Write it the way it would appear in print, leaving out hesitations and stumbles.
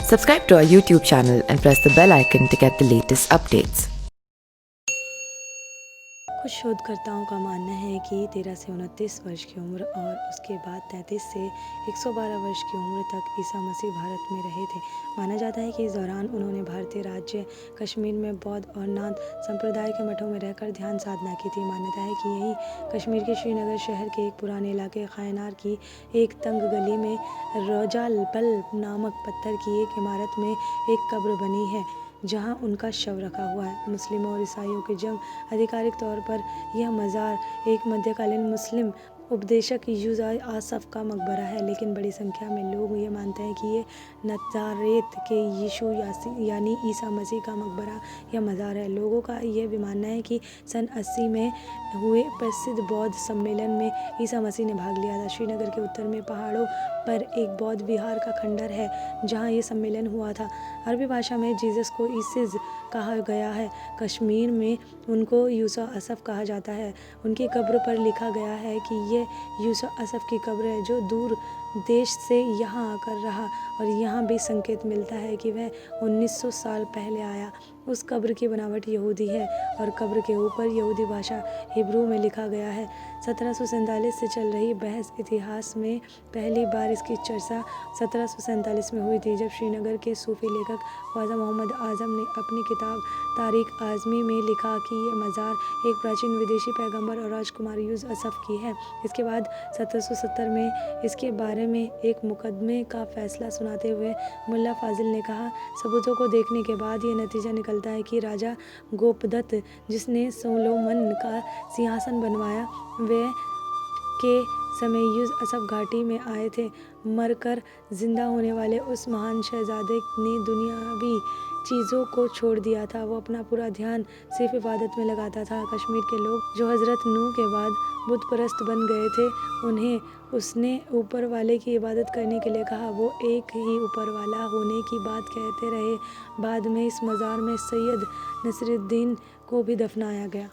Subscribe to our YouTube channel and press the bell icon to get the latest updates. कुछ शोधकर्ताओं का मानना है कि 13 से 29 वर्ष की उम्र और उसके बाद 33 से 112 वर्ष की उम्र तक ईसा मसीह भारत में रहे थे। माना जाता है कि इस दौरान उन्होंने भारतीय राज्य कश्मीर में बौद्ध और नाथ संप्रदाय के मठों में रहकर ध्यान साधना की थी। मान्यता है कि यही कश्मीर के श्रीनगर शहर के एक पुराने इलाके खायनार की एक तंग गली में रोजालपल नामक पत्थर की एक इमारत में एक कब्र बनी है जहां उनका शव रखा हुआ है। मुस्लिमों और ईसाइयों की जंग आधिकारिक तौर पर यह मज़ार एक मध्यकालीन मुस्लिम उपदेशक यूसुफ आसफ का मकबरा है, लेकिन बड़ी संख्या में लोग ये मानते हैं कि ये नजारेत के यीशु यानी ईसा मसीह का मकबरा या मज़ार है। लोगों का यह भी मानना है कि सन 80 में हुए प्रसिद्ध बौद्ध सम्मेलन में ईसा मसीह ने भाग लिया था। श्रीनगर के उत्तर में पहाड़ों पर एक बौद्ध विहार का खंडर है जहाँ ये सम्मेलन हुआ था। अरबी भाषा में जीसस को ईसिस कहा गया है। कश्मीर में उनको यूसुफ आसफ कहा जाता है। उनकी कब्र पर लिखा गया है कि ये यूसुफ आसफ की कब्र है जो दूर देश से यहाँ आकर रहा, और यहाँ भी संकेत मिलता है कि वह 1900 साल पहले आया। उस कब्र की बनावट यहूदी है और कब्र के ऊपर यहूदी भाषा हिब्रू में लिखा गया है। 1747 से चल रही बहस इतिहास में पहली बार इसकी चर्चा 1747 में हुई थी, जब श्रीनगर के सूफी लेखक ख्वाजा मोहम्मद आजम ने अपनी किताब तारीख आज़मी में लिखा कि ये मज़ार एक प्राचीन विदेशी पैगंबर और राजकुमार यूसुफ आसफ की है। इसके बाद 1770 में इसके बारे में एक मुकदमे का फैसला सुनाते हुए मुल्ला फाजिल ने कहा, सबूतों को देखने के बाद ये नतीजा निकलता है कि राजा गोपदत्त जिसने सोलोमन का सिंहासन बनवाया वह के समय यूसुफ आसफ घाटी में आए थे। मरकर जिंदा होने वाले उस महान शहजादे ने दुनियावी चीज़ों को छोड़ दिया था। वो अपना पूरा ध्यान सिर्फ इबादत में लगाता था। कश्मीर के लोग जो हज़रत नूह के बाद बुत परस्त बन गए थे, उन्हें उसने ऊपर वाले की इबादत करने के लिए कहा। वो एक ही ऊपर वाला होने की बात कहते रहे। बाद में इस मज़ार में सैयद नसरुद्दीन को भी दफनाया गया।